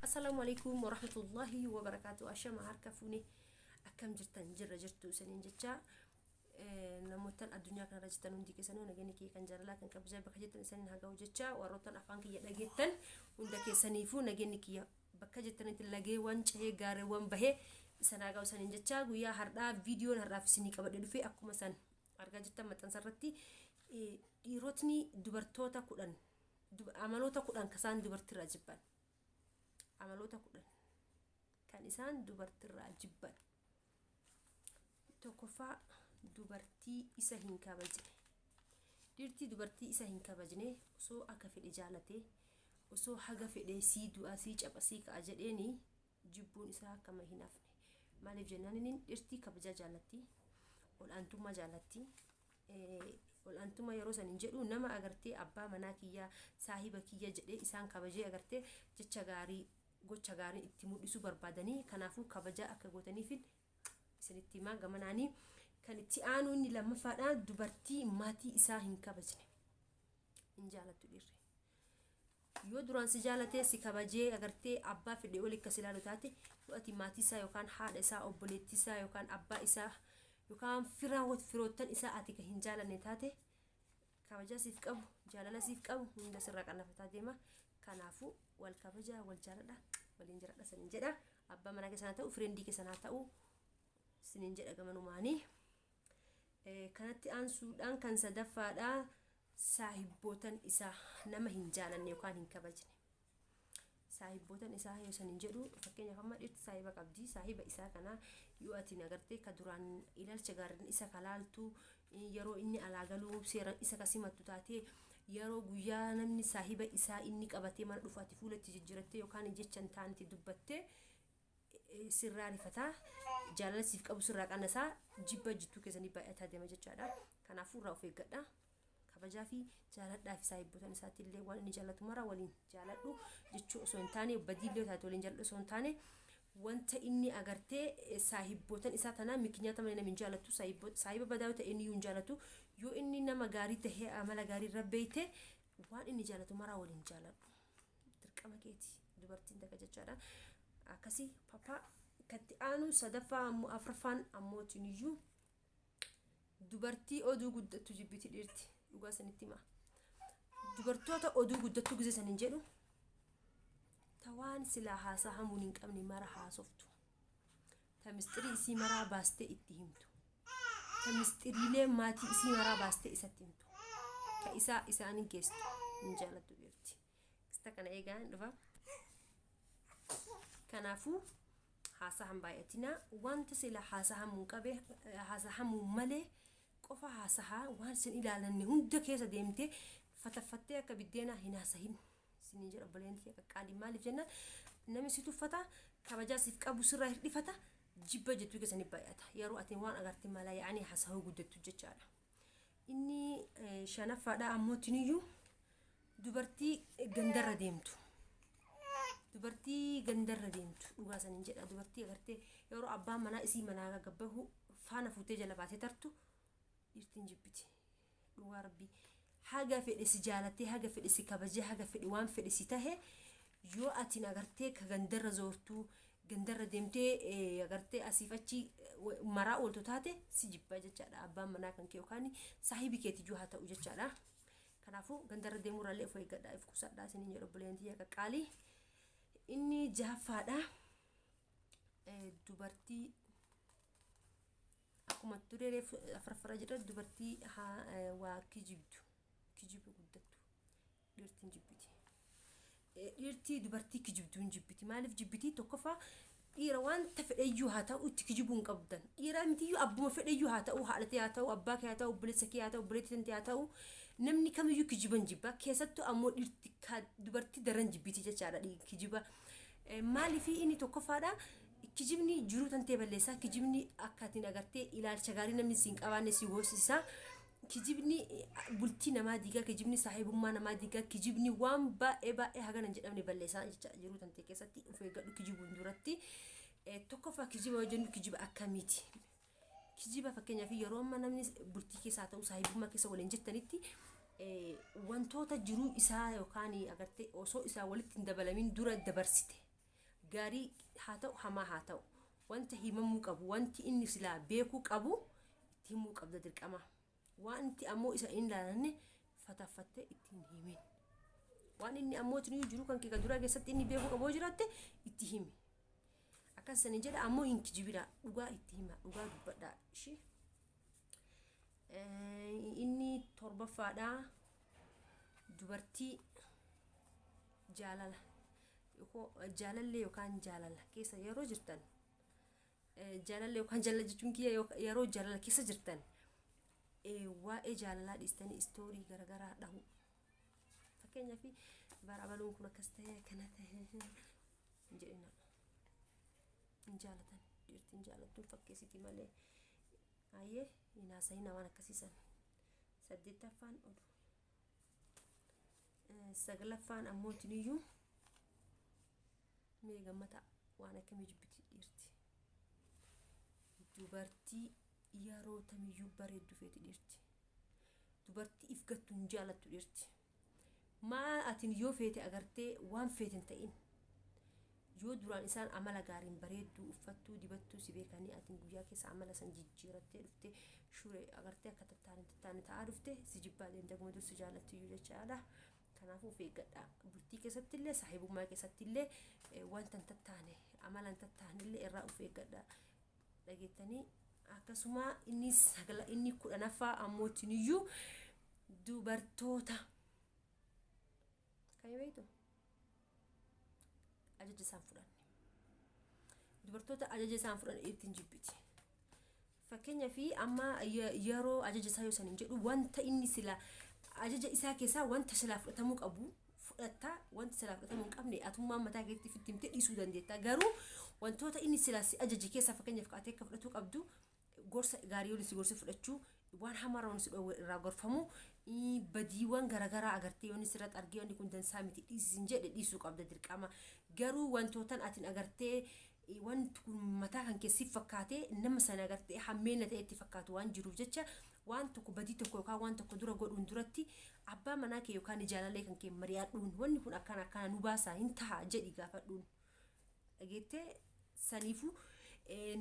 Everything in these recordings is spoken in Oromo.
السلام عليكم ورحمة الله وبركاته. أشياء معاركة فوني أكم جرتن جرتو سنين جتة نموتن الدنيا كان رجتن وندي كسنو نجني كي كان جرلا كان كبجة بكجتن سنين هجاو جتة وروتن أفان كي يدقيتن وندك سنيفو نجني كي بكجتن تلاقي وانش هي جار وان به سنة هجاو سنين جتة ويا هردا فيديو هردا في سني كبر في أكو مثلا أرجع جتة متن سرتي يروتني دبرتوتا كلن عملوتا كلن كسان دبرت راجبان عملوتا كلن كان إنسان دبرت راجبان توقفا دبرتي إسهين كابجني ديرتي دبرتي إسهين كابجني وسو أكفي الإجالتي وسو حاجة في السيد وأسيج أبسيك أجدني جبون إسها كما هنافني مالي جنانين ديرتي كبجا جالتي والأنتم ما جالتي والأنتم يروسن إنجلو نما أجرتي أبا مناكيا صاحبكيا جدي إنسان كبجي أجرتي جتشجاري gochagaari itti mul'isu barbaadanii kanaafu kabaja akka gootanii fil isinitti maa gamanani kan itti aanu inni lammafaadha dubartii maatii isaa hin kabajne hin jaalatu dhirre yoo duraan si jaalatee si kabajee agartee abbaa fedhe wali akka silaalu taate ati maatii isaa yookaan haadha isaa obboleettii isaa yookaan abbaa isaa yookaan firoottan isaa ati ka hin jaalanne taate kabaja siif qabu jaalala siif qabu hunda sirraa qannafataa deema kanaafu wal kabaja wal jaalala waliin jiradha sanin jedha abbaa mana keessaa ta'u friendii keessaa ta'u sinin jedha gamanumaani kanatti aansuudhaan kan sadaffaadha saahibbootan isaa nama hin jaalanne yookaan hin kabajne saahibbootan isaa yoo sanin jedhu fakkeenyaaf amma dhirti saahiba qabdi saahiba isaa kana yoo ati agartee ka duraan ilaalcha gaariin isa kalaaltu yeroo inni alaagaluu seera isa kasimattu taate yeroo guyyaa namni saahiba isaa inni qabatee mana dhufaati fuulatti jijjiirattee yookaan jechan taanti dubbattee sirraa rifataa jaalala siif qabu sirraa qannasaa jibba jittuu keessanii baay'ataa deema jechaadha kanaafuu irraa of eeggadha kabajaa fi jaaladhaa fi saahibbootan isaatti illee waan inni jaallatu mara waliin jaaladhu jechuu osoo hin taane badiillee taate waliin jaaladhu osoo hin taane wanta inni agartee saahibbootan isaa tanaa mikinyaata malee nama hin jaalatu saahiba badaa ta'e inni hin jaalatu yoo inni nama gaarii tahee amala gaarii rabbeeyte waan inni jaalatu mara waliin jaaladhu dirqama keeti dubartiin takka jechaadha akkasii papa katti aanu sadaffaa ammoo afraffaan ammootiin iyyuu dubartii oduu guddattu jibbiti dhirti dhugaa sanitti hima dubartoota oduu guddattu gise sanin jedhu tawaan silaa haasaa hamuun hin qabne mara haasoftu ta mistirii isii maraa baastee itti himtu ta mistiriilee maatii isii maraa baastee isatti himtu ka isaanin geesstu hin jaalattu dhirti ista kana eegaan dhufa kanaafuu haasaa han baay'atina wanta sila haasaa hamuun qabe haasaa hamuun malee qofa haasaa waan sin ilaalanne hunda keessa deemtee fatafattee akka biddeena hin haasahin sinin jedha obboleettii akka qaalii maaliif jenna namni si tuffata kabajaa siif qabu sirraa hirdhifata jibba jettuu keessanii baay'ata yeroo ati waan agartee mala yaani haasawuu guddattu jechaadha inni shanaffaadha ammootiin iyyuu dubartii gandarra deemtu dhugaa sanin jedha dubartii agartee yeroo abbaan manaa isii manaa gabbahu faana fuutee jala baatee tartu dhirtiin jibbiti dhugaa rabbii haga fedhe si jaalatee haga fedhe si kabajee haga fedhe waan fedhe si tahe yoo ati agartee ka gandarra zoortuu gandarra deemtee agartee asiif achi maraa ooltu taate si jibba jechaadha abbaan manaa kan kee yookaan saahibi keetii haa ta'u jechaadha kanaafuu gandarra deemuurraallee of eeggadhaa if qusadhaa sinin jedhu obboleettii akka qaalii inni jahaffaadha dubartii akkuma turee afraffara jedha dubartii waa kijiba guddattu dhirtiin jibbiti dhirtii dubartii kijibduun jibbiti maaliif jibbiti tokkoffaa dhiira wanta fedheyyuu haa ta'u itti kijibuun qabdan dhiira mitiyyuu abbuma fedheyyuu haa ta'u haadhatee haa ta'u abbaa kee haa ta'u obboleessa kee haa ta'u obboleettii haa ta'u namni kamiyyuu kijiban jibba keessattuu ammoo dhirti dubartii daran jibbiti jechaadha kijiba maaliif inni tokkoffaadha kijibni jiruu tantee balleessaa kijibni akkaatiin agartee ilaalcha gaarii namni siin qabaanne si hoosisa kijibni bultii namaa diigaa kijibni saahibummaa namaa diigaa kijibni waan baay'ee haganan jedhamne balleessaa jecha jiruu tantee keessatti of eeggadhu kijibuun duratti tokkoffaa kijiba jennu kijiba akkamiiti kijiba fakkeenyaaf yeroo amma namni bultii keessaa ta'u saahibummaa keessa waliin jirtanitti wantoota jiruu isaa yookaan agartee osoo isaa walitti hin dabalamin dura dabarsite gaarii haa ta'u hamaa haa ta'u wanta himamuu qabu wanti inni silaa beekuu qabu itti himuu qabda dirqama. Wanti ammoo isa hin laalanne fataffattee ittiin himin. Waan inni ammoo tuni jiru kan kee duraa keessatti inni beekuu qabu jiraatte itti himi. Akkasanii jedha ammoo hin kijibira dhugaa itti hima dhugaa dubbadhaa ishee. Inni torbaffaadha dubartii jaalallee yookaan jaalala keessa yeroo jirtan jaalallee yookaan jaalala jechuun kiyya yeroo jaalala keessa jirtan waa'ee jaalalaa dhiistanii istoorii garagaraa dhahu. Fakkeenyaaf barabaluun kun akkas ta'e kana ta'e jedhina hin jaalatan dhiirtiin jaalattuun fakkeessiti malee ayyee hin haasa'ina waan akkasiisan. 8ffaan oduu. 9ffaan ammoo tiniyyuu mee gammata waan akkamii jibbiti dhiirti. Dubartii yeroo tamiyyuu bareeddu feeti dhiirti. Dubartii ifgattu hin jaalattu dhiirti. Maa atin yoo feete agartee waan feeten ta'in yoo duraan isaan amala gaariin bareeddu uffattuu dibattuu si beekanii atin guyyaa keessa amala san jijjiirattee dhufte shure agartee akka tattaane ta'aa dhufte si jibbaa deemtaguma dursi jaalattiyyuu jechaadha. Kanaafuu feeggadha bultii keessatti illee saahibummaa keessatti illee wanta hin tattaane amala hin tattaane illee irraa of eeggadha dhageettanii. Akkasuma inni 10ffaa ammoo tiniyyuu dubartoota kan beektu ajaja isaan fudhanne dubartoota ajaja isaan fudhan ittiin jibbiti. Fakkeenyaaf amma yeroo ajaja isaa yoo san hin jedhu wanta inni sila ajaja isaa keessaa wanta silaa fudhatamuu qabu fudhatta wanta silaa fudhatamuu hin qabne atummaan mataa keetti fitti himtee dhiisuu dandeetta. Garuu wantoota inni silaa si ajaji keessaa fakkeenyaaf qaatee akka fudhatu qabdu gorsa gaarii waliin si gorsa fudhachuu waan hamaa roon si dhoowwe irraa gorfamu badiiwwan garagaraa agartee yoonni sirratti argee wanni kun dansaa miti dhiisin jedhe dhiisuu qabda dirqama. Garuu wantootan atin agartee wanti kun mataa kan keessi fakkaatee nama sana agartee hammeena ta'e itti fakkaatu waan jiruuf jecha waan tokko badii tokko yookaan waan tokko dura godhuun duratti abbaa manaa kee yookaan jaalallee kan kee mari'adhuun wanni kun akkana nu baasaa hin ta'a jedhi gaafadhuun dhageettee saniifuu.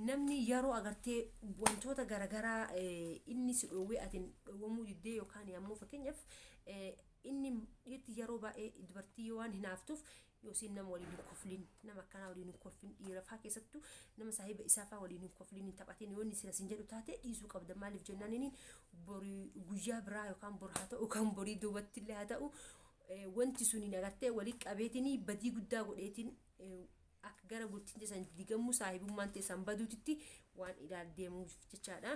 Namni yeroo agartee wantoota garagaraa inni si dhoowwee atin dhoowwamuu diddee yookaan ammoo fakkeenyaaf inni dhiirti yeroo baay'ee dubartii waan hinaaftuuf yoosiin nama waliin hin kofliin nama akkanaa waliin hin kolfin dhiira fa'aa keessattuu nama saahiba isaa fa'aa waliin hin kofliin hin taphatiin yoonni sila sin jedhu taate dhiisuu qabda. Maaliif jennaan inni borii guyyaa biraa yookaan bor haa ta'u yookaan borii duubatti illee haa ta'u wanti suniin agartee walii qabeetiin badii guddaa godheetiin akka gara bultiin san digamuu saahibummaan teessan baduutitti waan ilaal deemuuf jechaadha.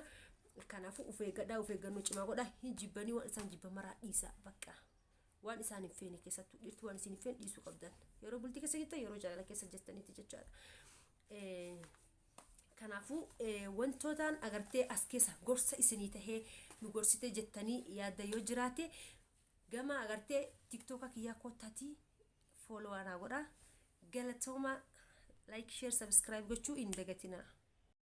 Kanaafuu of eeggadhaa of eeggannoo cimaa godhaa hin jibbanii waan isaan jibba maraa dhiisa bakka waan isaan hin feene keessattuu dhiirti waan isin hin feene dhiisuu qabdan yeroo bultii keessa jirtan yeroo jaalala keessa jirtanitti jechaadha. Kanaafuu wantootaan agartee as keessa gorsa isinii tahee nu gorsite jettanii yaadda yoo jiraate gama agartee tiktooka kiyyaa koottaatii fooloo anaa godhaa. Galatooma like share subscribe gochuu hin dagatinaa.